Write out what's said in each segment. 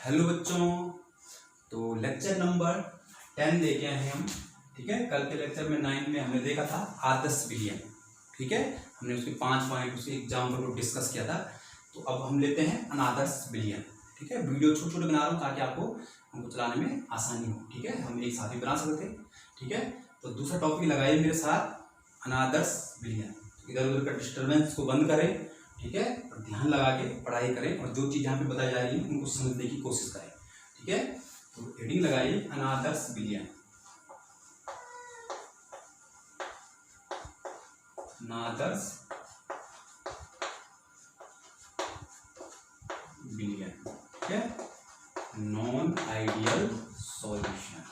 Hello बच्चों, तो lecture number 10 लेके आए हैं हम। ठीक है, कल के लेक्चर में 9 में हमने देखा था आदर्श विलयन। ठीक है, हमने उसके 5 पॉइंट उसके एग्जाम्पल को डिस्कस किया था। तो अब हम लेते हैं अनादर्श विलयन। ठीक है, वीडियो छोटे छोटे बना रहा हूँ ताकि आपको हमको चलाने में आसानी हो। ठीक है, हम एक साथ ही बना सकते थे। ठीक है, तो दूसरा टॉपिक लगाइए मेरे साथ, अनादर्श विलयन। इधर उधर का डिस्टर्बेंस को बंद करें। ठीक है, और ध्यान लगा के पढ़ाई करें और जो चीज़ यहाँ पे बताई जा रही है उनको समझने की कोशिश करें। ठीक है, तो हेडिंग लगाइए अनादर्श विलयन। अनादर्श विलयन, ठीक है, नॉन आइडियल सॉल्यूशन।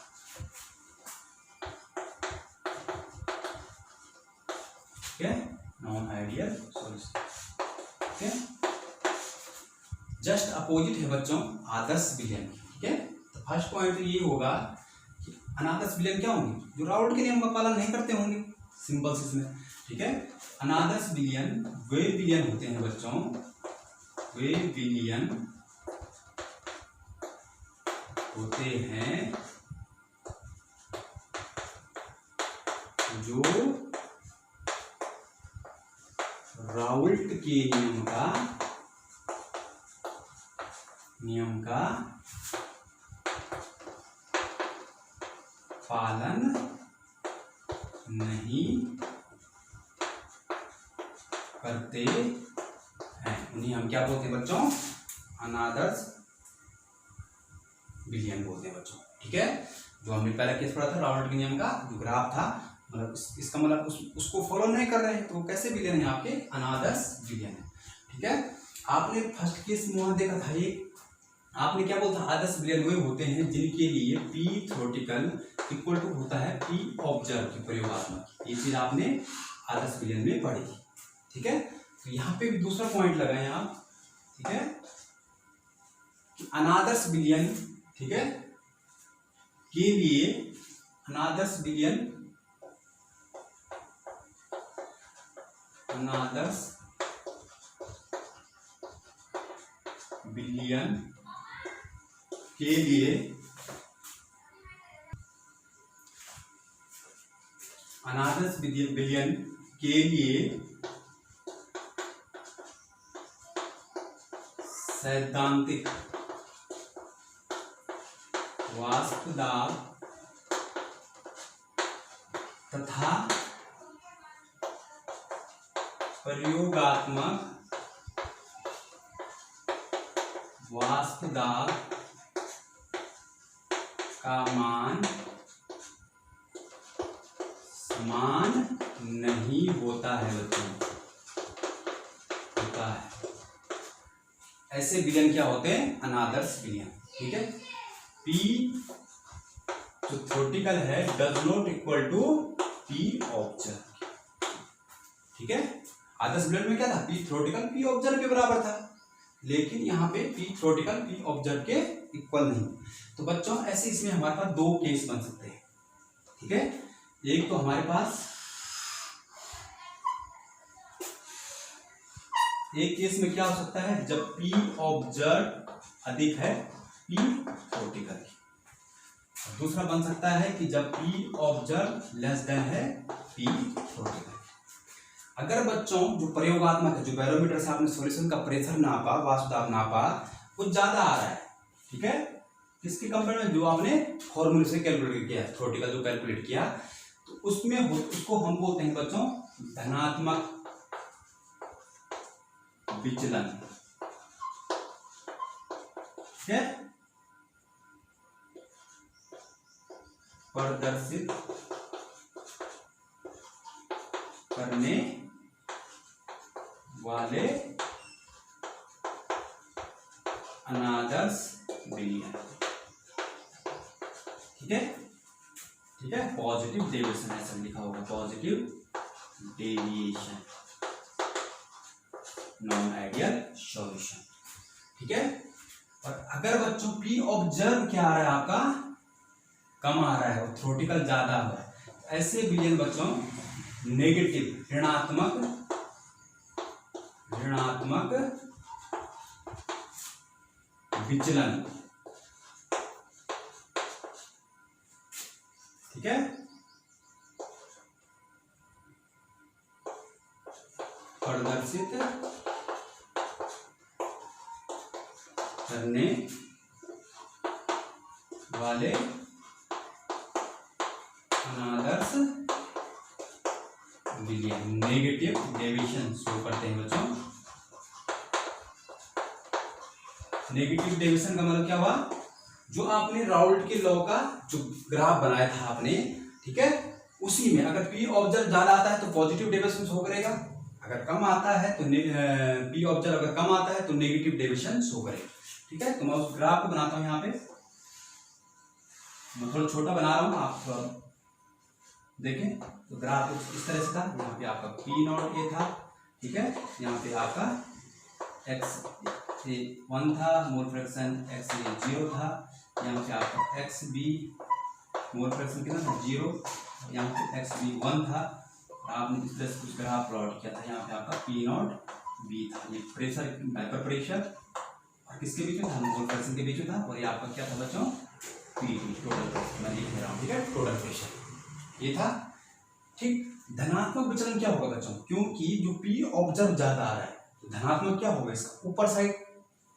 ठीक है, नॉन आइडियल सॉल्यूशन। ठीक है, जस्ट अपोजिट है बच्चों आदर्श विलयन। ठीक है, तो फर्स्ट पॉइंट ये होगा कि अनादर्श विलयन क्या होंगे, जो राउल्ट के नियम का पालन नहीं करते होंगे। सिंपल से इसमें। ठीक है, अनादर्श विलयन वे विलयन होते हैं बच्चों, वे विलयन होते हैं जो राउल्ट के नियम का पालन नहीं करते हैं। उन्हें हम क्या बोलते हैं बच्चों, अनादर्श विलयन बोलते हैं बच्चों। ठीक है, जो हमने पहला केस पढ़ा था राउल्ट के नियम का, जो ग्राफ था, मतलब इसका मतलब उसको फॉलो नहीं कर रहे हैं तो कैसे विलयन है आपके, अनादर्श विलयन है। ठीक है, आपने फर्स्ट केस में वहां देखा था, ये आपने क्या बोलता, आदर्श विलयन वे होते हैं जिनके लिए पी थ्योरेटिकल इक्वल टू होता है पी ऑब्जर्व की प्रयोगात्मक। ये चीज आपने आदर्श विलयन में पढ़ी थी। ठीक है, तो यहाँ पे भी दूसरा पॉइंट लगाए आप। ठीक है, कि अनादर्श विलयन, ठीक है, के लिए अनादर्श विलयन के लिए अनादर्श विलयन के लिए सैद्धांतिक वास्तुदाब तथा प्रयोगात्मक वास्तुदाब का मान समान नहीं होता है बच्चों, होता है। ऐसे विलयन क्या होते हैं, अनादर्श विलयन। ठीक है, P जो थ्योरेटिकल है does not equal to P observe. ठीक है, आदर्श विलयन में क्या था, P थ्योरेटिकल P ऑब्जर्व के बराबर था, लेकिन यहाँ पे P थ्योरेटिकल P ऑब्जर्व के इक्वल नहीं। तो बच्चों ऐसे इसमें हमारे पास दो केस बन सकते हैं। ठीक है, एक तो हमारे पास एक केस में क्या हो सकता है, जब P ऑब्जर्व अधिक है P थ्योरेटिकल। दूसरा बन सकता है कि जब P ऑब्जर्व लेस देन है P थ्योरेटिकल। अगर बच्चों जो प्रयोगात्मक है, जो बैरोमीटर से आपने सॉल्यूशन का प्रेशर नापा, वास्तुदाब नापा, वो ज्यादा आ रहा है। ठीक है, किसके कंपेयर में, जो आपने फॉर्मूले से कैलकुलेट किया, थ्योरेटिकल जो कैलकुलेट किया, तो उसमें उसको हम बोलते हैं बच्चों धनात्मक विचलन। ठीक है, प्रदर्शित करने वाले अनादर्श विलयन। ठीक है, ठीक है, पॉजिटिव डेविएशन ऐसा लिखा होगा, positive deviation, non ideal solution. ठीक है, और अगर बच्चों P ऑब्जर्व क्या आ रहा है आपका, कम आ रहा है और थ्योरेटिकल ज्यादा हो रहा है, ऐसे विलयन बच्चों नेगेटिव ऋणात्मक विचलन ठीक है, प्रदर्शित करने वाले अनादर्श विलयन नेगेटिव डेविएशन शो करते हैं बच्चों। नेगेटिव डेविएशन का मतलब क्या हुआ, जो आपने राउल्ट के लॉ का जो ग्राफ बनाया था आपने, ठीक है, उसी में अगर पी ऑब्जर्व ज्यादा आता है तो पॉजिटिव डेविएशन शो करेगा, अगर कम आता है तो पी ऑब्जर्व अगर कम आता है तो नेगेटिव डेविएशन शो करेगा। ठीक है, तो मैं उस ग्राफ को बनाता हूं, यहाँ पे मैं थोड़ा छोटा बना रहा हूं, आप देखें। तो ग्राफ इस तरह से था, यहाँ पे आपका पी नॉट ए था, ठीक है, यहाँ पे आपका एक्स ए 1 था, मोल फ्रैक्शन एक्स ए 0 था, यहाँ पे आपका एक्स बी मोल फ्रैक्शन कितना था 0, यहाँ पे एक्स बी 1 था। आपने इस तरह से कुछ ग्राफ प्लॉट किया था, यहाँ पे आपका पी नॉट बी था, ये प्रेशर हाइपर प्रेशर और किसके बीच में था, मोल फ्रैक्शन के बीच में था, और ये आपका क्या था बच्चों, पी टोटल प्रेशर, मैं लिख रहा हूँ, ठीक है, टोटल प्रेशर ये था। ठीक, धनात्मक विचलन क्या होगा बच्चों, क्योंकि जो पी ऑब्जर्व ज्यादा आ रहा है तो धनात्मक क्या होगा इसका, ऊपर साइड,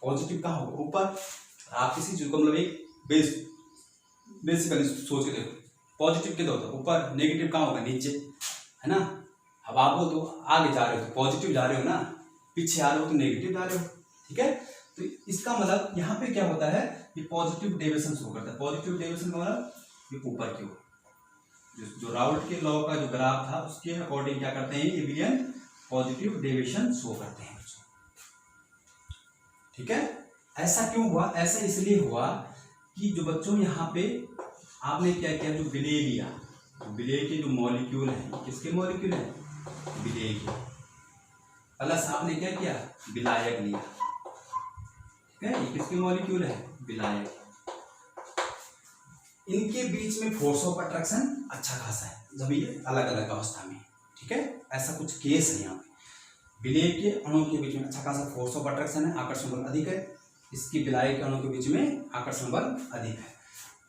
पॉजिटिव कहाँ होगा, ऊपर। आप किसी चीज को मतलब एक बेसिकली सोच के देखो, पॉजिटिव किधर होता है ऊपर, नेगेटिव कहाँ होगा नीचे, है ना। अब आप वो तो आगे जा रहे हो तो पॉजिटिव जा रहे हो ना, पीछे आ रहे हो तो नेगेटिव जा रहे हो, ठीक है। तो इसका मतलब यहाँ पे क्या होता है, ये पॉजिटिव डेविएशन शो करता है। पॉजिटिव डेविएशन का मतलब ये ऊपर की ओर, जो राउल्ट के लॉ का जो ग्राफ था उसके अकॉर्डिंग क्या करते हैं, ये विलयन पॉजिटिव डेविएशन शो करते हैं बच्चों, ठीक है। ऐसा क्यों हुआ, ऐसा इसलिए हुआ कि जो बच्चों यहाँ पे आपने क्या किया, जो विलेय लिया, विलेय के जो मॉलिक्यूल है, किसके मॉलिक्यूल है, विलेय के, प्लस आपने क्या किया, विलायक लिया, ठीक है, ये किसके मॉलिक्यूल है, विलायक। इनके बीच में फोर्स ऑफ अट्रैक्शन अच्छा खासा है जब ये अलग अलग अवस्था में, ठीक है, ऐसा कुछ केस है यहाँ पे। विलेय के अणुओं के बीच में अच्छा खासा फोर्स ऑफ अट्रैक्शन है, आकर्षण बल अधिक है, इसकी विलायक के अणुओं के बीच में आकर्षण बल अधिक है।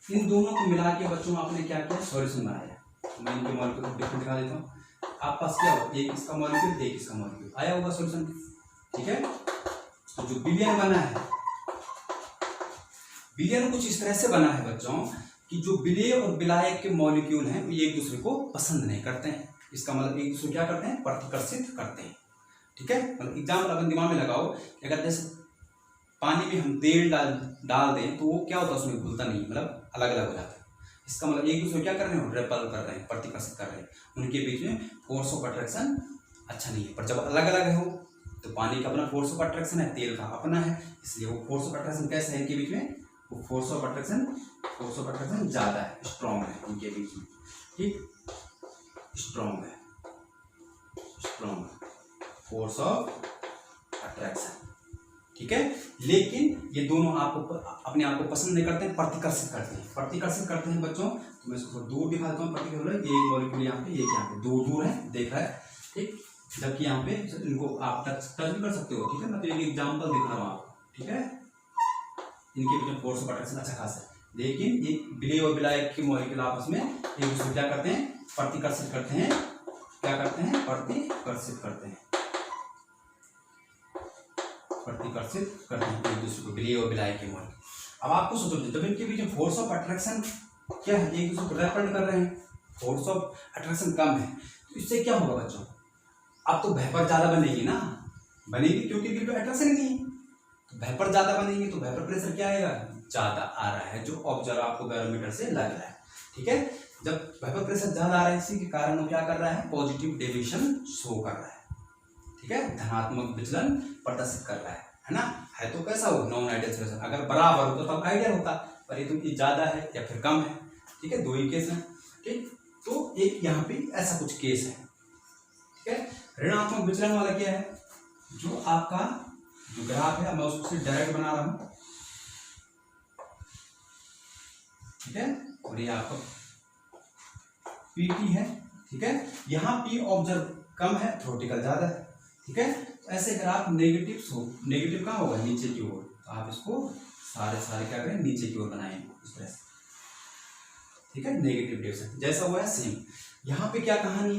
इन दोनों को मिला के बच्चों आपने क्या किया, सॉल्यूशन बनाया। मैं इनके मॉलिक्यूल को डिफरेंट दिखा देता हूँ, आप पास क्या हो, एक इसका मॉलिक्यूल, एक इसका मॉलिक्यूल, आया होगा सॉल्यूशन, ठीक है। तो जो विलयन बना है, विलयन कुछ इस तरह से बना है बच्चों कि जो विलेय और विलायक के मॉलिक्यूल हैं वो एक दूसरे को पसंद नहीं करते हैं। इसका मतलब एक दूसरे क्या करते हैं, प्रतिकर्षित करते हैं, ठीक है। मतलब एग्जाम्पल अपन दिमाग में लगाओ, अगर जैसे पानी में हम तेल डाल दें तो वो क्या होता है, उसमें घुलता नहीं, मतलब अलग अलग हो जाता है। इसका मतलब एक दूसरे क्या कर रहे हैं, रेपल कर रहे हैं, प्रतिकर्षित कर रहे हैं, उनके बीच में फोर्स ऑफ अट्रैक्शन अच्छा नहीं है। पर जब अलग अलग हो तो पानी का अपना फोर्स ऑफ अट्रैक्शन है, तेल का अपना है, इसलिए वो फोर्स ऑफ अट्रैक्शन कैसे है इनके बीच में, वो फोर्स ऑफ अट्रैक्शन ज्यादा है, स्ट्रॉन्ग है इनके बीच में, ठीक, स्ट्रॉन्ग है फोर्स ऑफ अट्रैक्शन, ठीक है। लेकिन ये दोनों आपको अपने आप को पसंद नहीं करते हैं, प्रतिकर्षित करते हैं बच्चों। तो मैं इसको दूर दिखा देता हूँ, पर्टिकुलर एक मॉलिक्यूल यहाँ पे, एक यहाँ पे, दूर है, देख रहा है, ठीक, जबकि यहाँ पे इनको आप टच भी कर सकते हो, ठीक है। मैं तो एक एग्जाम्पल दिखा रहा हूँ आपको, ठीक है। इनके बीच में फोर्स ऑफ अट्रैक्शन अच्छा खासा है, लेकिन ये विलेय और विलायक के मॉलिक्यूल आपस में एक दूसरे क्या करते हैं, प्रतिकर्षित करते हैं, एक दूसरे को, विलेय और विलायक के मॉलिक्यूल। अब आपको सोचो, जब इनके बीच में फोर्स ऑफ अट्रैक्शन क्या है, एक दूसरे को रेपल कर रहे हैं, फोर्स ऑफ अट्रैक्शन कम है, तो इससे क्या होगा बच्चों, अब तो वेपर ज्यादा बनेगी, क्योंकि इनके पे अट्रैक्शन नहीं है, तो वेपर ज्यादा बनेंगे तो वेपर प्रेशर क्या आएगा, ज्यादा आ रहा है, जो ऑब्जर्व आपको बैरोमीटर से लग रहा है, ठीक है। जब वेपर प्रेशर ज्यादा आ रहा है, इसी के कारण वो क्या कर रहा है, पॉजिटिव डेविएशन शो कर रहा है, ठीक है, धनात्मक विचलन प्रदर्शित कर रहा है ना। है तो कैसा हो, नॉन आइडियल सॉल्यूशन, अगर बराबर हो तो तब आइडियल होता, पर ये तो ज्यादा है या फिर कम है, ठीक है, दो ही केस है, ठीक। तो एक यहाँ पे ऐसा कुछ केस है, ठीक है। ऋणात्मक विचलन वाला क्या है, जो आपका जो ग्राफ है मैं उसको डायरेक्ट बना रहा हूं, ठीक है, और ये आपका पीटी है, ठीक है। यहाँ पी ऑब्जर्व कम है, थ्योरेटिकल ज्यादा है, ठीक है। तो ऐसे ग्राफ नेगेटिव कहाँ होगा, नीचे की ओर, तो आप इसको सारे क्या करें, नीचे की ओर बनाएंगे इस तरह से, ठीक है, नेगेटिव डेविएशन जैसा हुआ है सेम। यहाँ पे क्या कहानी,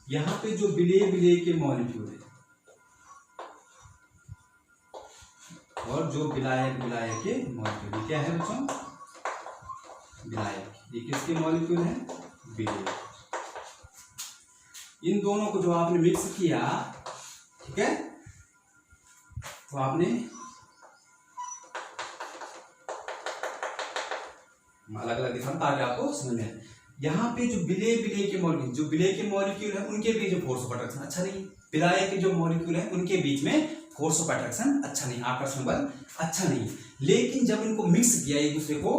यहाँ पे जो विलेय विलेय के मॉलिक्यूल है और जो विलायक विलायक के मॉलिक्यूल, क्या है बच्चों, विलायक, ये किसके मॉलिक्यूल है, विलेय। इन दोनों को जो आपने मिक्स किया, ठीक है, तो आपने अलग अलग दिखा ताकि आपको समझ में आए। यहाँ पे जो विलेय विलेय के मॉलिक्यूल, जो विलेय के मॉलिक्यूल है उनके बीच में फोर्स ऑफ अट्रैक्शन अच्छा नहीं, विलायक के जो मॉलिक्यूल है उनके बीच में फोर्स ऑफ अट्रैक्शन अच्छा नहीं, आकर्षण बल अच्छा नहीं। लेकिन जब इनको मिक्स किया एक दूसरे को,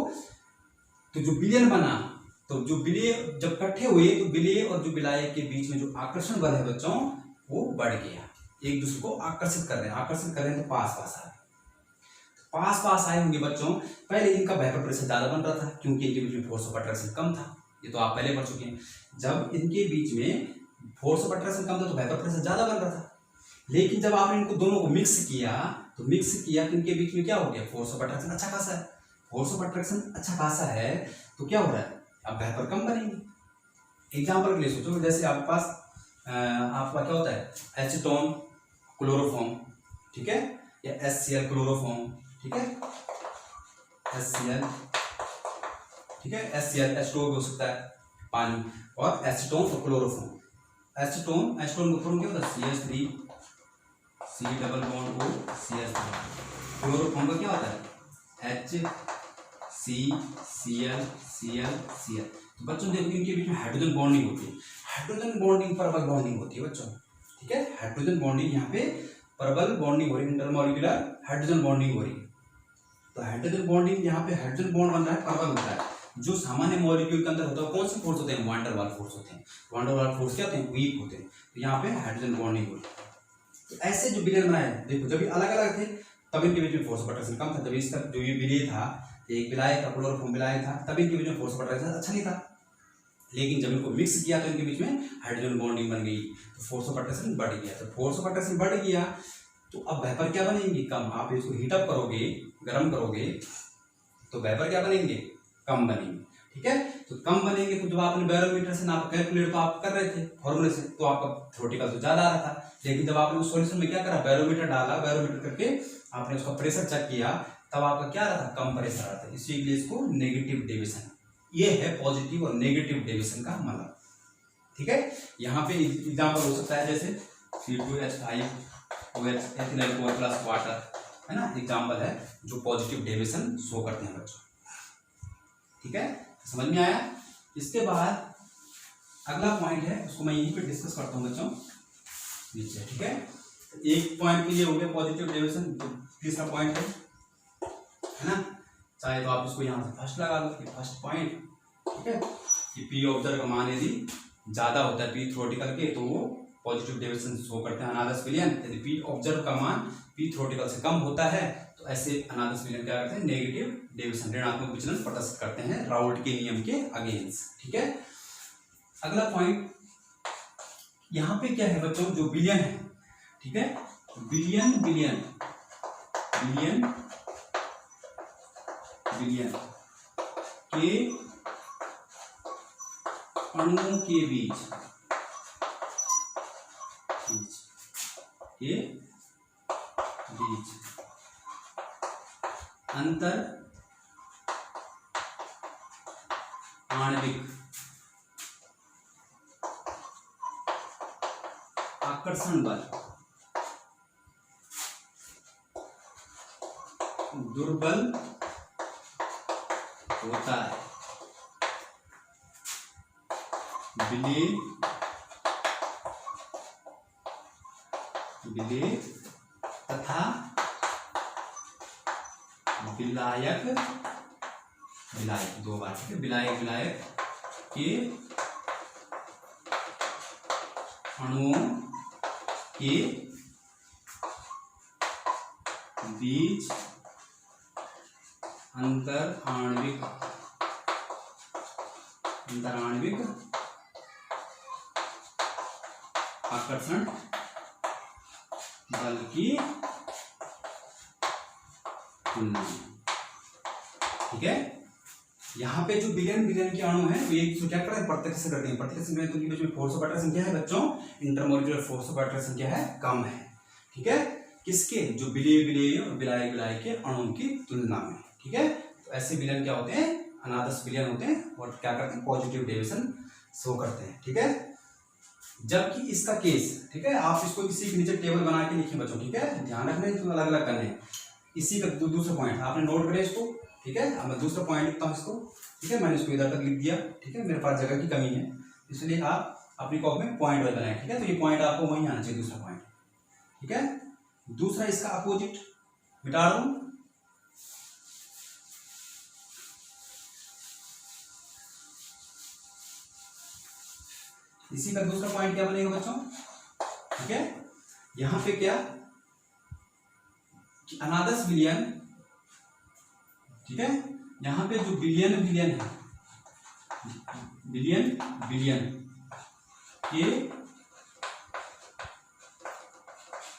तो जो विलयन बना, तो जो विलेय जब इकट्ठे हुए तो विलेय और जो विलायक के बीच में जो आकर्षण बल है बच्चों वो बढ़ गया, एक दूसरे को आकर्षित कर रहे हैं, आकर्षित कर रहे हैं, तो पास पास आ रहे, पास पास आए होंगे बच्चों। पहले इनका वेपर प्रेशर ज्यादा बन रहा था क्योंकि इनके बीच में फोर्स ऑफ अट्रैक्शन कम था, ये तो आप पहले पढ़ चुके हैं। जब इनके बीच में फोर्स ऑफ अट्रैक्शन कम था तो वेपर प्रेशर ज्यादा बन रहा था। लेकिन जब आपने इनको दोनों को मिक्स किया तो इनके बीच में क्या हो गया, फोर्स ऑफ अट्रैक्शन अच्छा खासा है, फोर्स ऑफ अट्रैक्शन अच्छा खासा है तो क्या हो रहा है, अब वेपर कम बनेंगे। एग्जाम्पल के लिए सोचो, जैसे आपके पास आपका क्या होता है, एसीटोन क्लोरोफॉर्म, ठीक है, या HCl क्लोरोफॉर्म, ठीक है, HCl, ठीक है, HCl H2O भी हो सकता है पानी, और एसीटोन और क्लोरोफॉर्म। एसीटोन को फॉर्म क्या होता है, CH3 C double bond O CH3। Chloroform का क्या होता है, HCCl Cl Cl। तो बच्चों देखो इनके बीच में हाइड्रोजन बॉन्डिंग होती है, हाइड्रोजन बॉन्डिंग प्रबल बॉन्डिंग होती है बच्चों, ठीक है, हाइड्रोजन बॉन्डिंग यहाँ पे प्रबल बॉन्डिंग हो रही है, इंटरमॉलिक्यूलर हाइड्रोजन बॉन्डिंग हो रही है। तो हाइड्रोजन बॉन्डिंग, यहाँ पे हाइड्रोजन बॉन्ड बन रहा है, प्रबल होता है। जो सामान्य मॉलिक्यूल के अंदर होता है कौन से फोर्स होते हैं, वान डेर वाल फोर्स होते हैं। वान डेर वाल फोर्स क्या होते हैं, वीक होते हैं। तो यहाँ पे हाइड्रोजन बॉन्डिंग हो रही है। तो ऐसे जो विलयन बनाए, देखो जब ये अलग अलग थे तब इनके बीच में फोर्स ऑफ अट्रैक्शन कम था। जब इसका जो ये विलेय था, एक विलायक था, क्लोरोफॉर्म विलायक था, तब इनके बीच में फोर्स ऑफ अट्रैक्शन अच्छा नहीं था। लेकिन जब इनको मिक्स किया तो इनके बीच में हाइड्रोजन बॉन्डिंग बन गई, तो फोर्स ऑफ अट्रैक्शन बढ़ गया। तो फोर्स ऑफ अट्रैक्शन बढ़ गया तो अब वेपर क्या बनेंगे, कम। आप इसको हीटअप करोगे, गर्म करोगे, तो वेपर क्या बनेंगे, कम बनेंगे, ठीक है। तो कम बनेंगे तो जब आपने बैरोमीटर से नाप, कैलकुलेट तो आप कर रहे थे फॉर्मूले से, तो आपका थ्योरेटिकल तो ज्यादा आ रहा था। लेकिन जब आपने उस सॉल्यूशन में क्या करा, बैरोमीटर डाला, बैरोमीटर करके आपने उसका प्रेशर चेक किया, तब आपका क्या रहा था, कम प्रेशर आ रहा था। इसीलिए इसको नेगेटिव डेविएशन, ये है पॉजिटिव और नेगेटिव डेविएशन का मतलब, ठीक है। यहाँ पे एग्जाम्पल हो सकता है जैसे C2H5OH ethyl alcohol plus water, है ना, एग्जाम्पल है जो पॉजिटिव डेविएशन शो करते हैं बच्चों, ठीक है, समझ में आया। इसके बाद अगला पॉइंट है, उसको मैं यहीं पे डिस्कस करता हूँ बच्चों नीचे, ठीक है। एक पॉइंट के लिए हो गया पॉजिटिव डेविएशन, तीसरा पॉइंट है ना, चाहे तो आप इसको यहाँ से फर्स्ट लगा लो, फर्स्ट पॉइंट, ठीक है, कि P ऑब्जर्व का मान यदि ज्यादा होता है P थ्योरेटिकल के, तो वो पॉजिटिव डेविएशन शो करते हैं अनादर्श विलयन। यदि P ऑब्जर्व का मान P थ्योरेटिकल से कम होता है तो ऐसे अनादर्श विलयन क्या करते हैं, नेगेटिव डेविएशन, ऋणात्मक विचलन प्रदर्शित करते हैं राउल्ट के नियम के अगेंस्ट, ठीक है। अगला पॉइंट यहाँ पे क्या है बच्चों, जो विलयन है, ठीक है, विलयन विलयन विलयन विलयन के अणुओं के बीच अंतर आणविक आकर्षण बल दुर्बल होता है। विलेय तथा विलायक दो बार, ठीक है, विलायक के अणुओं के बीच अंतर आणविक आकर्षण बल की तुलना, ठीक है। यहाँ पे जो बिलियन बिलियन के अणु हैं वो एक क्या कर रहे हैं, प्रत्यक्ष करते हैं। प्रत्यक्ष में तो उनके बीच में फोर्स ऑफ अट्रैक्शन क्या है बच्चों, इंटरमोलिकुलर फोर्स ऑफ अट्रैक्शन क्या है, कम है। ठीक है, किसके, जो विलेय विलेय और विलायक विलायक के अणुओं की तुलना में। ठीक है, तो ऐसे विलयन क्या होते हैं, अनादर्श विलयन होते हैं और क्या करते हैं, पॉजिटिव डेविएशन शो करते हैं। ठीक है, जबकि इसका केस, ठीक है, आप इसको किसी के नीचे टेबल बना के लिखिए बच्चों। ठीक है, ध्यान रखना तो अलग अलग करने हैं। इसी का दूसरा पॉइंट आपने नोट करें इसको। ठीक है, अब मैं दूसरा पॉइंट लिखता हूँ इसको। ठीक है, मैंने इसको इधर तक लिख दिया। ठीक है, मेरे पास जगह की कमी है, इसलिए आप अपनी कॉपी में पॉइंट वाइज बनाए। ठीक है, तो ये पॉइंट आपको वहीं आना चाहिए, दूसरा पॉइंट। ठीक है, दूसरा इसका अपोजिट मिटा दूं। इसी का दूसरा पॉइंट क्या बनेगा बच्चों, ठीक है, यहां पे क्या कि अनादर्श विलयन, ठीक है, यहां पे जो बिलियन बिलियन है, बिलियन बिलियन के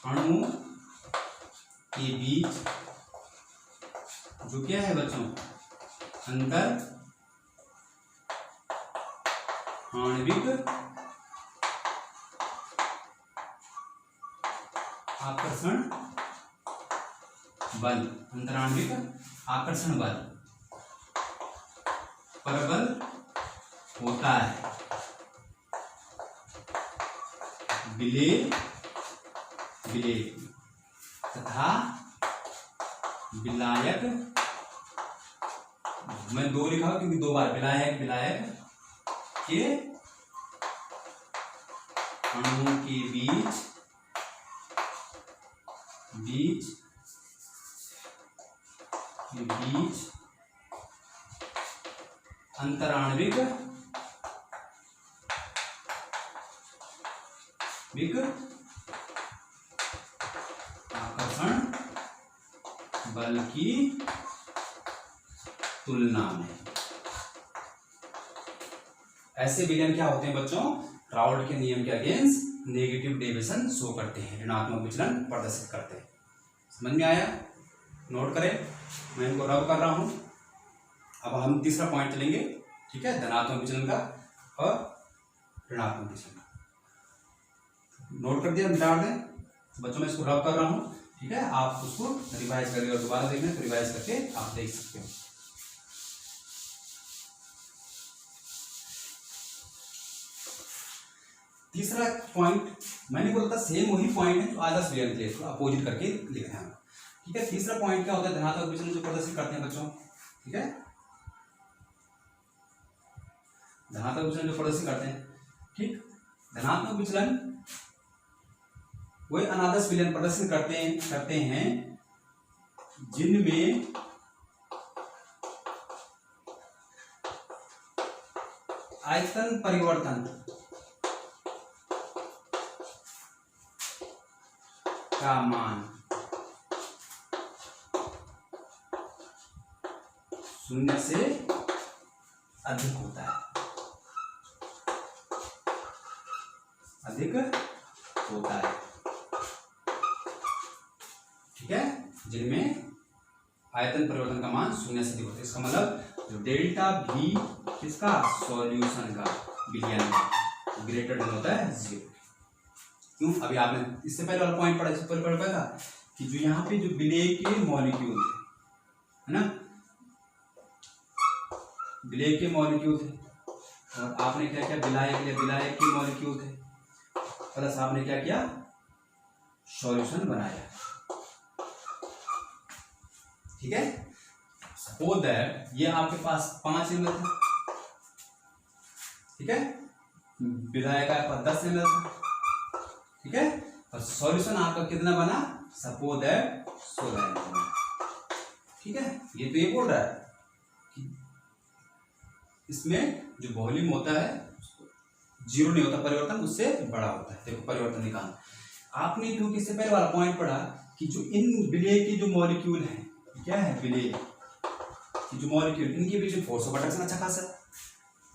अणु के बीच जो क्या है बच्चों, अंतर आणविक आकर्षण बल, अंतराण्विक आकर्षण बल, परबल होता है। विलेय विलेय तथा विलायक, मैं दो लिखा क्योंकि दो बार विलायक विलायक के अणुओं के बीच बीच बीच अंतराण्विक आकर्षण बल की तुलना में। ऐसे विलयन क्या होते हैं बच्चों, राउल्ट के नियम के अगेंस्ट नेगेटिव डेविएशन शो करते हैं, ऋणात्मक विचलन प्रदर्शित करते हैं। समझ में आया, नोट करें, मैं इनको रब कर रहा हूं। अब हम तीसरा पॉइंट चलेंगे। ठीक है, धनात्मक विचलन का और ऋणात्मक विचलन का। नोट कर दिया, मिटा दें बच्चों, मैं इसको रब कर रहा हूं। ठीक है, आप उसको रिवाइज करिए और दोबारा देखना, तो रिवाइज करके आप देख सकते हो। तीसरा पॉइंट मैंने बोला था सेम वही पॉइंट है जो आदर्श विलयन के लिए, अपोजिट करके लिखना है। ठीक है, तीसरा पॉइंट क्या होता है, धनात्मक विचलन जो प्रदर्शित करते हैं बच्चों। ठीक है, धनात्मक विचलन जो प्रदर्शित करते हैं, ठीक, धनात्मक विचलन वही अनादर्श विलयन प्रदर्शित करते हैं जिनमें आयतन परिवर्तन का मान 0 से अधिक होता है, अधिक होता है। ठीक है, जिनमें आयतन परिवर्तन का मान 0 से अधिक होता है। इसका मतलब जो डेल्टा भी किसका, सॉल्यूशन का, विलयन का ग्रेटर देन होता है 0। क्यों, अभी आपने इससे पहले वाला पॉइंट पढ़ा, इससे पहले पढ़ा था कि जो यहाँ पे जो विलेय के मॉलिक्यूल थे, है ना, विलेय के मॉलिक्यूल थे, और आपने क्या किया, विलायक के मॉलिक्यूल थे, प्लस आपने क्या किया, सॉल्यूशन बनाया। ठीक है, सपोज दैट ये आपके पास 5 ml था। ठीक है, विलायक का पास 10 ml था। ठीक है, और सॉल्यूशन आपका कितना बना, सपोज दैट 16 ml बना। ठीक है, ये तो ये बोल रहा है कि इसमें जो वॉल्यूम होता है 0 नहीं होता, परिवर्तन उससे बड़ा होता है। देखो परिवर्तन निकालना, आपने क्योंकि इससे पहले वाला पॉइंट पढ़ा कि जो इन विलेय के जो मॉलिक्यूल हैं, क्या है, विलेय की जो मॉलिक्यूल, इनके बीच में फोर्स ऑफ अट्रैक्शन अच्छा खासा है।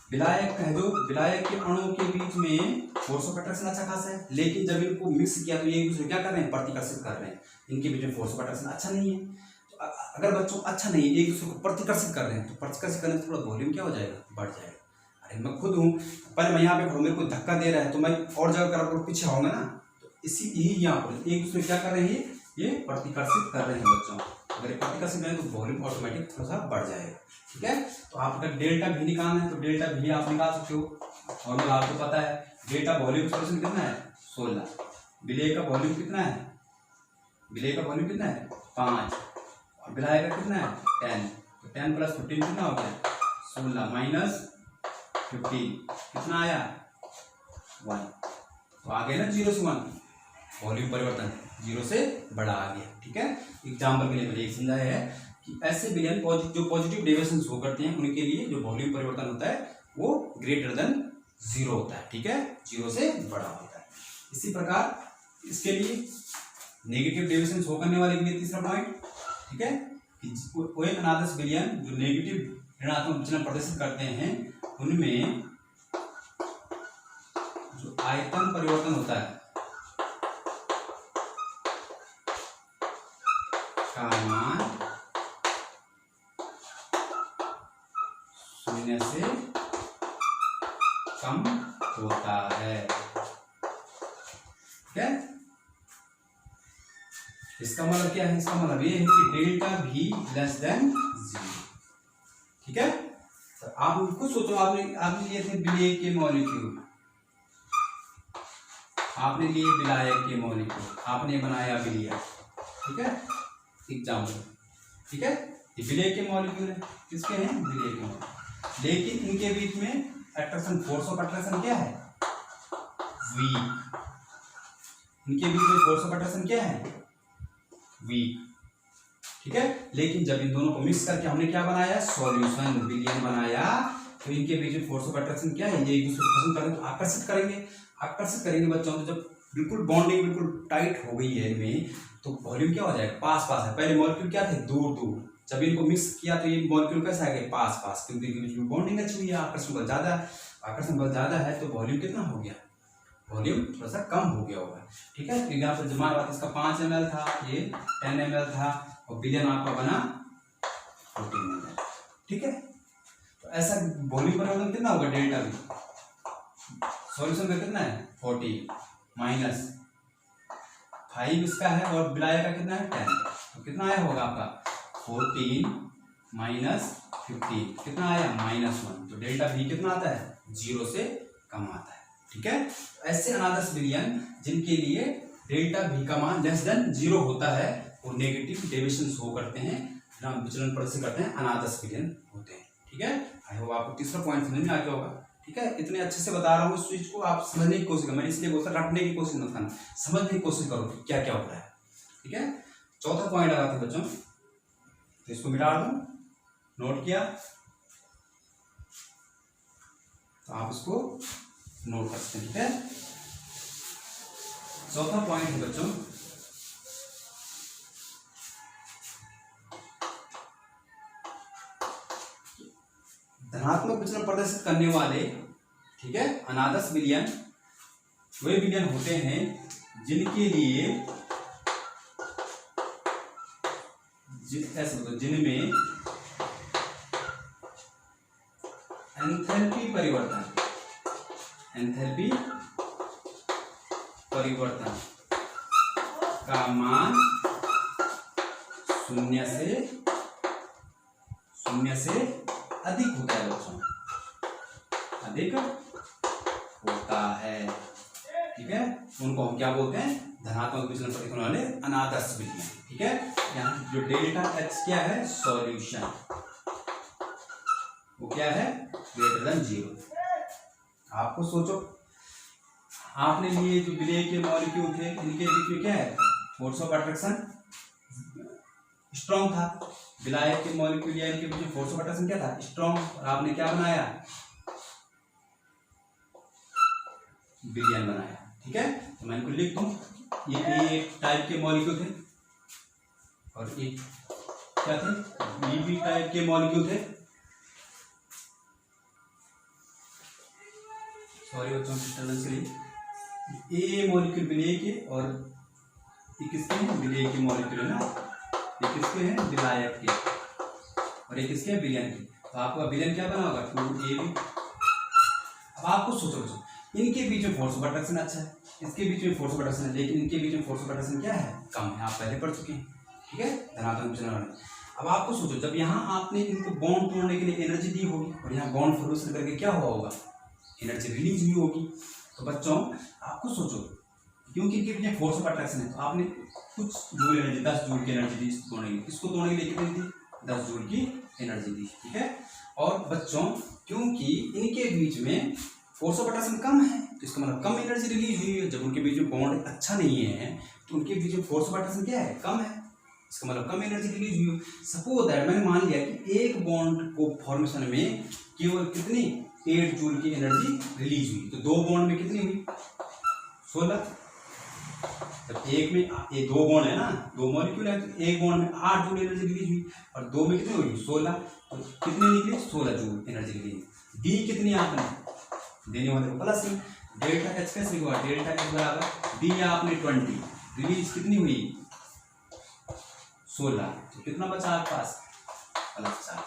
विलायक कह दो, विलायक के अणुओं के बीच में फोर्स ऑफ अट्रैक्शन अच्छा खासा है, लेकिन जब इनको मिक्स किया तो ये एक दूसरे क्या कर रहे हैं, प्रतिकर्षित कर रहे हैं, इनके बीच में फोर्स ऑफ अट्रैक्शन अच्छा नहीं है। तो अगर बच्चों अच्छा नहीं एक दूसरे को प्रतिकर्षित कर रहे हैं तो प्रतिकर्षित करने से थोड़ा वॉल्यूम क्या हो जाएगा, बढ़ जाएगा। अरे मैं खुद हूँ, पहले मैं यहाँ पे खड़ा, मेरे को धक्का दे रहा है तो मैं और जगह कर पीछे होऊंगा ना, तो इसी यही यहाँ पर एक दूसरे क्या कर रहे हैं, ये प्रतिकर्षित कर रहे हैं बच्चों। अगर प्रतिकर्षित करें तो वॉल्यूम ऑटोमेटिक थोड़ा सा बढ़ जाएगा। ठीक है, तो आप अगर डेल्टा भी निकालना है तो डेल्टा भी आप निकाल सकते हो, फॉर्मूला आपको पता है। डेल्टा वॉल्यूम एक्सप्रेशन कितना है 16, विलेय का वॉल्यूम कितना है, विलेय का वॉल्यूम कितना है 5, और विलाय का कितना है 10, तो 10 प्लस 15 कितना हो गया 16 माइनस 15 कितना आया 1, तो आ गया ना 0 से 1, वॉल्यूम परिवर्तन 0 से बड़ा आ गया। ठीक है, एग्जाम्पल के लिए मैंने एक समझाया है कि ऐसे विलयन जो पॉजिटिव डेविएशन शो करते हैं उनके लिए जो वॉल्यूम परिवर्तन होता है वो ग्रेटर देन 0 होता है। ठीक है, 0 से बड़ा होता है। इसी प्रकार इसके लिए नेगेटिव डेविएशन शो करने वाले के लिए तीसरा पॉइंट, ठीक है, कि कोई अनादर्श विलयन जो नेगेटिव ऋणात्मक विचलन प्रदर्शित करते हैं उनमें जो आयतन परिवर्तन होता है का मान 0 से कम होता है। ठीक है, इसका मतलब क्या है, इसका मतलब ये है कि डेल्टा भी लेस देन 0। ठीक है, तो आप खुद सोचो, आपने लिए थे विलेय के मॉलिक्यूल, आपने लिए विलायक के मॉलिक्यूल, आपने बनाया विलय। ठीक है, एग्जाम्पल। ठीक है, ये विलेय के मॉलिक्यूल है, किसके हैं विलेय के मॉलिक्यूल, लेकिन इनके बीच में अट्रैक्शन, फोर्स ऑफ अट्रैक्शन क्या है वीक। इनके बीच में फोर्स ऑफ अट्रैक्शन क्या है वीक। ठीक है, लेकिन जब इन दोनों को मिक्स करके हमने क्या बनाया सॉल्यूशन विलयन बनाया, तो इनके बीच में फोर्स ऑफ अट्रैक्शन क्या है, ये एक दूसरे को पसंद करेंगे तो आकर्षित करेंगे बच्चों। तो जब बिल्कुल बॉन्डिंग बिल्कुल टाइट हो गई है इनमें, तो वॉल्यूम क्या हो जाएगा पास पास है। पहले मॉलिक्यूल क्या थे दूर दूर, जब इनको मिक्स किया तो ये मॉलिक्यूल कैसे आ गए पास पास, क्योंकि इनके बीच में बॉन्डिंग अच्छी हुई है, आकर्षण बल ज्यादा है, तो वॉल्यूम कितना हो गया, वॉल्यूम थोड़ा सा कम हो गया होगा। ठीक है, तो यहाँ पर जमा बात इसका 5 ml था, ये 10 ml था, और विलयन आपका बना 14 ml। ठीक है, तो ऐसा वॉल्यूम परिवर्तन कितना होगा डेल्टा भी, सॉल्यूशन का कितना है 40 माइनस 5 इसका है, और विलाय का कितना है 10, तो कितना आया होगा आपका 14 माइनस 15 कितना आया -1, तो डेल्टा भी कितना आता है 0 से कम आता है। ठीक है, तो ऐसे अनादर्श विलयन जिनके लिए डेल्टा भी का मान लेस देन 0 होता है वो नेगेटिव डेविएशन शो करते हैं, विचलन प्रदर्शित करते हैं, अनादर्श विलयन होते हैं। ठीक है, आई होप आपको तीसरा पॉइंट समझ में आ गया होगा। ठीक है, इतने अच्छे से बता रहा हूँ इस चीज को आप समझने की कोशिश करो, मैंने इसलिए बोलता रटने की कोशिश मत करना, समझने की कोशिश करो क्या क्या हो रहा है। ठीक है, चौथा पॉइंट लगाते हैं बच्चों, तो इसको मिटा दूं, नोट किया तो आप इसको नोट कर सकते हैं। ठीक है, चौथा पॉइंट है बच्चों धनात्मक विचलन प्रदर्शित करने वाले, ठीक है, अनादर्श विलयन वे विलयन होते हैं जिनके लिए ऐसे बताओ जिनमें एंथैल्पी परिवर्तन का मान 0 से अधिक होता है बच्चों, अधिक होता है। ठीक है, उनको हम क्या बोलते हैं धनात्मक विचलन प्रदर्शित करने वाले अनादर्श विलयन। ठीक है, यहाँ जो डेल्टा x क्या है सॉल्यूशन, वो क्या है ग्रेटर देन 0। आपको सोचो, आपने लिए जो विलेय के मॉलिक्यूल थे इनके बीच में क्या है फोर्स ऑफ अट्रैक्शन स्ट्रॉन्ग था, विलायक के मॉलिक्यूल या इनके बीच में फोर्स ऑफ अट्रैक्शन क्या था स्ट्रॉन्ग, और आपने क्या बनाया विलयन बनाया। ठीक है, तो मैं इनको लिख दूं, ये ए टाइप के मॉलिक्यूल थे और एक क्या थे बी टाइप के मॉलिक्यूल थे। सॉरी बच्चों डिस्टर्बेंस के लिए, ए मॉलिक्यूल विलेय के और किसके विलेय के मॉलिक्यूल है ना, ये किसके हैं, विलायक के, और ये किसके हैं, विलयन के। तो आपका विलयन क्या बना होगा, 2AB। अब आपको सोचो इनके बीच में फोर्स ऑफ अट्रैक्शन अच्छा है, इसके बीच में फोर्स ऑफ अट्रैक्शन है, लेकिन इनके बीच में फोर्स ऑफ अट्रैक्शन क्या है, कम है। आप पहले पढ़ चुके हैं, ठीक है, धनात्मक विचलन वाले। अब आपको सोचो जब यहाँ आपने इनको बॉन्ड तोड़ने के लिए एनर्जी दी होगी और यहाँ बॉन्ड फॉर्मेशन करके क्या हुआ होगा, एनर्जी रिलीज हुई होगी। तो बच्चों आपको सोचो क्योंकि इनके बीच में फोर्स ऑफ अट्रैक्शन है, तो आपने कुछ जूल एनर्जी 10 जूल की एनर्जी दी तोड़ने के लिए, इसको तोड़ने के लिए कितनी दी, 10 जूल की एनर्जी दी, ठीक है। और बच्चों क्योंकि इनके बीच में फोर्स ऑफ अट्रैक्शन कम है तो इसका मतलब कम एनर्जी रिलीज हुई है। जब उनके बीच में बॉन्ड अच्छा नहीं है तो उनके बीच में फोर्स ऑफ अट्रैक्शन क्या है, कम है, इसका मतलब कम एनर्जी रिलीज हुई है। सपोज दैट मैंने मान लिया कि एक बॉन्ड को फॉर्मेशन में केवल कितनी 8 जूल की एनर्जी रिलीज हुई, तो दो बॉन्ड में कितनी हुई, 16। जब एक में ये दो बॉन्ड है ना, दो मॉलिक्यूल है, तो एक बॉन्ड में 8 जूल एनर्जी रिलीज हुई और दो में कितनी हुई, 16। तो कितनी निकली, 16 जूल एनर्जी रिलीज। डी कितनी आपने देने वाले को प्लस में, डेल्टा एच कैसे लिखा, डेल्टा एच बराबर डी आपने 20, रिलीज कितनी हुई, 16। तो कितना बचा आपके पास, प्लस 4।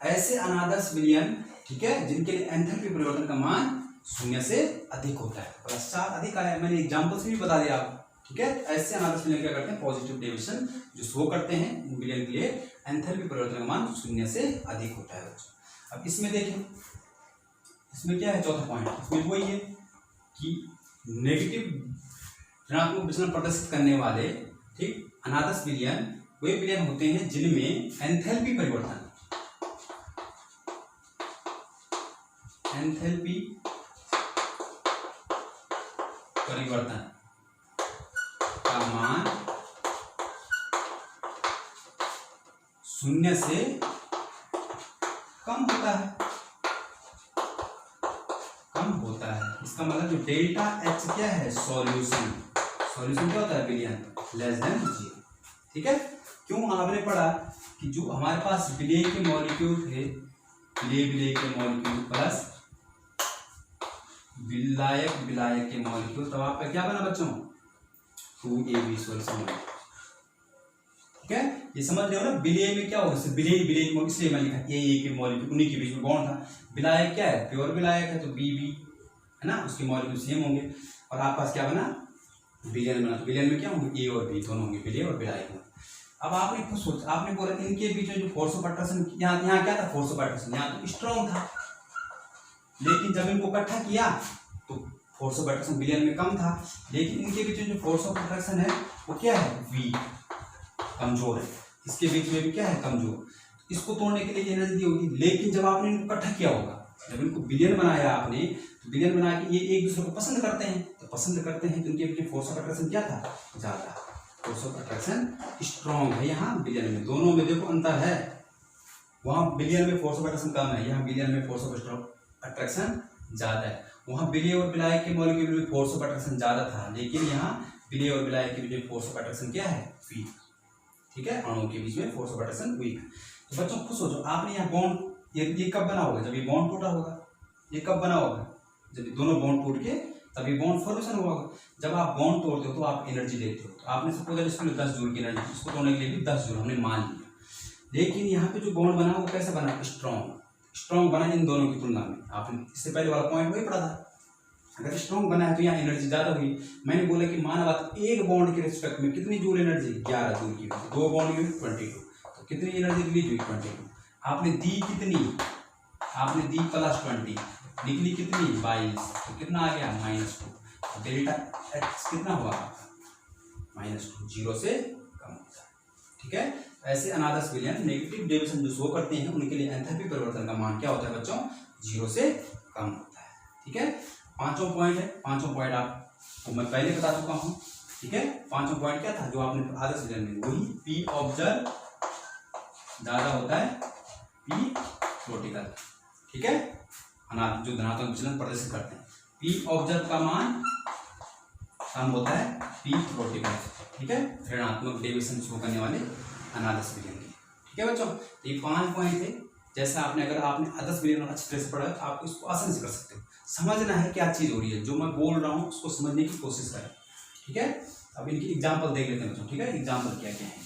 ऐसे अनादर्श विलयन, ठीक है, जिनके लिए एंथैल्पी परिवर्तन का मान 0 से अधिक होता है, प्लस 4 अधिक आया, मैंने एग्जांपल से भी बता दिया आपको, ठीक है। ऐसे अनादर्श विलयन क्या करते हैं, पॉजिटिव डेविएशन जो शो करते हैं, इन विलयन के लिए एंथैल्पी परिवर्तन का मान 0 से अधिक होता है। अब इसमें देखें, इसमें क्या है, चौथा पॉइंट, इसमें वही है कि नेगेटिव ऋणात्मक विचलन प्रदर्शित करने वाले, ठीक, अनादर्श विलयन वे विलयन होते हैं जिनमें एंथैल्पी परिवर्तन का मान 0 से कम होता है, इसका मतलब जो डेल्टा एच क्या है, सॉल्यूशन क्या होता है, विलयन लेस देन 0, ठीक है। क्यों, आपने पढ़ा कि जो हमारे पास विलेय के मॉलिक्यूल थे, विलेय के मॉलिक्यूल प्लस विलायक के मॉलिक्यूल, तब आपका क्या बना बच्चों, 2AB सॉल्यूशन, ठीक है। ये समझ रहे हो ना, विलेय में क्या होगा, विलेय इसलिए मैं लिखा ए के मॉलिक्यूल, उन्हीं के बीच में बॉन्ड था। विलायक क्या है, प्योर विलायक है, तो BB है ना, उसके मॉलिक्यूल सेम होंगे, और आपके पास क्या बना, विलयन बना। तो विलयन में क्या होंगे, A और B दोनों होंगे, विलेय और विलायक में। अब आपने खुद सोचा, आपने बोला इनके बीच में जो फोर्स ऑफ अट्रैक्शन, यहाँ क्या था, फोर्स ऑफ अट्रैक्शन यहाँ तो स्ट्रॉन्ग था, लेकिन जब इनको इकट्ठा किया तो फोर्स ऑफ अट्रैक्शन विलयन में कम था, लेकिन इनके बीच में जो फोर्स ऑफ अट्रैक्शन है वो क्या है, वीक, कमजोर है, इसके बीच में भी क्या है, कमजोर। इसको तोड़ने के लिए एनर्जी दी होगी, लेकिन जब आपने इनको इकट्ठा किया होगा, जब इनको विलयन बनाया आपने, तो विलयन बना के ये एक दूसरे को पसंद करते हैं, तो इनके बीच में फोर्स ऑफ अट्रैक्शन क्या था, ज्यादा, फोर्स ऑफ अट्रैक्शन स्ट्रॉन्ग है यहाँ विलयन में। दोनों में देखो अंतर है, वहाँ विलयन में फोर्स ऑफ अट्रैक्शन कम है, यहाँ विलयन में फोर्स ऑफ अट्रैक्शन ज्यादा है। वहाँ विलेय और विलायक के मॉलिक्यूल में फोर्स ऑफ अट्रैक्शन ज्यादा था, लेकिन यहाँ विलेय और विलायक के बीच में फोर्स ऑफ अट्रैक्शन क्या है, वीक, ठीक है, अणुओं के बीच में फोर्स ऑफ अट्रैक्शन वीक है। तो बच्चों खुद सोचो, आपने यहाँ बॉन्ड, ये कब बना होगा, जब ये बॉन्ड टूटा होगा, ये कब बना होगा, जब दोनों बॉन्ड टूट के तभी बॉन्ड फॉर्मेशन हुआ होगा। जब आप बॉन्ड तोड़ते हो तो आप एनर्जी देते हो, तो आपने सपोज इसके लिए 10 जूल की एनर्जी, इसको तोड़ने के लिए भी 10 जूल हमने मान लिया, लेकिन यहाँ पे जो बॉन्ड बना वो कैसे बना, स्ट्रॉन्ग बना इन दोनों की तुलना में। आपने इससे पहले वाला पॉइंट वही पढ़ा था, अगर स्ट्रॉन्ग बना है तो यहाँ एनर्जी ज्यादा हुई। मैंने बोला कि माना बात एक बॉन्ड के रिस्पेक्ट में कितनी जूल एनर्जी, 11 जूल की, दो बॉन्ड में 22, तो कितनी एनर्जी रिलीज हुई, 22। आपने दी कितनी, आपने दी +20, निकली कितनी, 22, तो कितना आ गया, -2। डेल्टा एच कितना हुआ, -2, 0 से कम होता है, ठीक है। ऐसे अनादर्श विलयन नेगेटिव डेविएशन जो शो करते हैं उनके लिए एंथैल्पी परिवर्तन का मान क्या होता है बच्चों, 0 से कम होता है, ठीक है। पांचों पॉइंट है, पांचों पॉइंट आपको मैं पहले बता चुका हूँ, ठीक है। पांचों पॉइंट क्या था जो आपने आदर्श विलयन में, वही पी ऑब्जर्व ज्यादा होता है, पी क्रिटिकल, ठीक है, जो धनात्मक विचलन प्रदर्शित करते हैं। पी ऑब्जर्व का मान कम होता है, पी क्रिटिकल, ठीक है, ऋणात्मक डेविएशन शो करने वाले अनादर्श विलयन के, ठीक है बच्चों। तो ये 5 पॉइंट थे। जैसे अगर आपने आदर्श विलयन अच्छी तरह से पढ़ा तो आप इसको आसानी से कर सकते हो। समझना है क्या चीज हो रही है, जो मैं बोल रहा हूँ उसको समझने की कोशिश करें, ठीक है। अब इनकी एग्जाम्पल देख लेते हैं बच्चों, ठीक है, एग्जाम्पल क्या क्या है।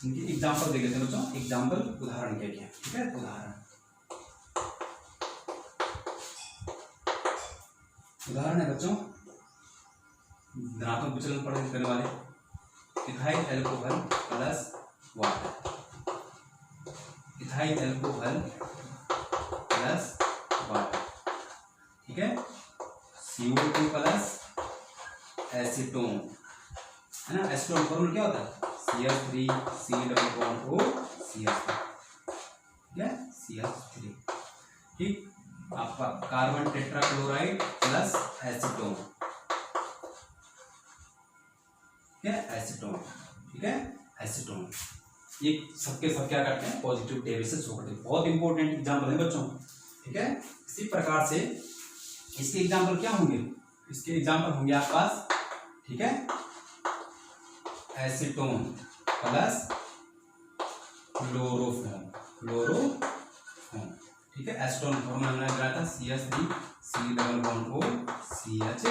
इनकी एग्जाम्पल देख लेते हैं बच्चों, एग्जाम्पल उदाहरण क्या क्या, ठीक है। उदाहरण है बच्चों, धनात्मक विचलन प्रदर्शित करने वाले ethyl alcohol plus water, ethyl alcohol plus water, ठीक है। CO2 प्लस एसीटोन, है ना। एसीटोन फॉर्मूला क्या होता है, CH3COO CH3, ठीक है, CH3, ठीक। आपका कार्बन टेट्राक्लोराइड प्लस एसीटोन, ठीक है, एसीटोन, ठीक है, एसीटोन। ये सबके सब क्या करते हैं, पॉजिटिव डेरिवेशन शो करते हैं। बहुत इंपॉर्टेंट एग्जाम्पल है बच्चों, ठीक है। इसी प्रकार से इसके एग्जाम्पल क्या होंगे, इसके एग्जाम्पल होंगे आपके पास, ठीक है, एसीटोन प्लस क्लोरोफॉर्म, ठीक है। एसीटोन फॉर्मूला हमने लगाया था CH3COO CH3,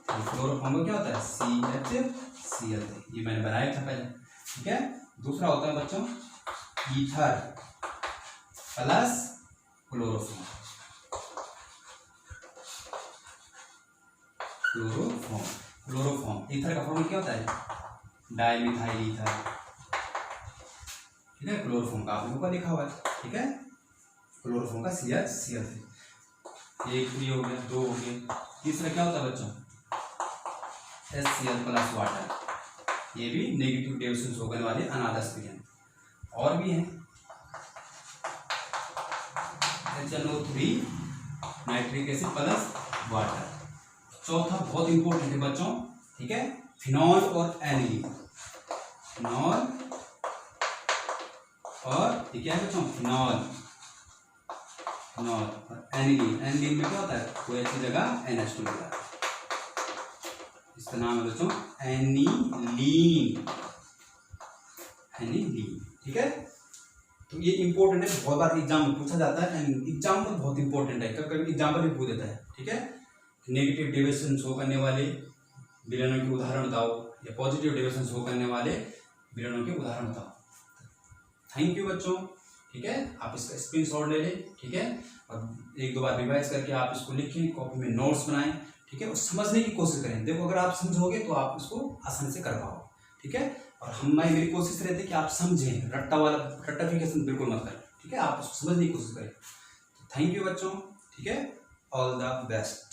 क्लोरोफॉर्म क्या होता है CHCl3, ये मैंने बनाया था पहले, ठीक है। दूसरा होता है बच्चों ईथर प्लस क्लोरोफॉर्म, ईथर का फॉर्मूला क्या होता है डाइमिथाइल ईथर, ठीक है। क्लोरोफॉर्म का आप लोगों का लिखा हुआ है, ठीक है। क्लोरोफॉर्म का CHCl3, एक फ्री हो गया, दो हो गए। तीसरा क्या होता है बच्चों HCl प्लस वाटर, ये भी नेगेटिव डेविएशन शो करने वाले अनादर्श विलयन। और भी हैं HNO3 nitric acid plus water. चौथा बहुत इंपॉर्टेंट है बच्चों, ठीक है, फिनॉल और एनिलीन, फिनॉल और ये क्या है बच्चों फिनॉल और एनिलीन। एनिलीन में क्या होता है, कोई अच्छी जगह NH2 होता है, इसका नाम है बच्चों एनिलीन, ठीक है। तो ये इंपॉर्टेंट है, बहुत बार एग्जाम में पूछा जाता है, एग्जाम्पल बहुत इंपॉर्टेंट है, कभी एग्जाम्पल भी पूछ देता है, ठीक है। नेगेटिव डेविएशन शो करने वाले विलयनों के उदाहरण बताओ, या पॉजिटिव डेविएशन शो करने वाले विलयनों के उदाहरण बताओ। थैंक यू बच्चों, ठीक है। आप इसका स्क्रीनशॉट ले लें, ठीक है, और एक दो बार रिवाइज करके आप इसको लिखें, कॉपी में नोट्स बनाएं, ठीक है, और समझने की कोशिश करें। देखो अगर आप समझोगे तो आप इसको आसानी से कर पाओगे, ठीक है। और मेरी कोशिश रहती है कि आप समझें, रट्टाफिकेशन बिल्कुल मत करें, ठीक है, आप उसको समझने की कोशिश करें। थैंक यू बच्चों, ठीक है, ऑल द बेस्ट।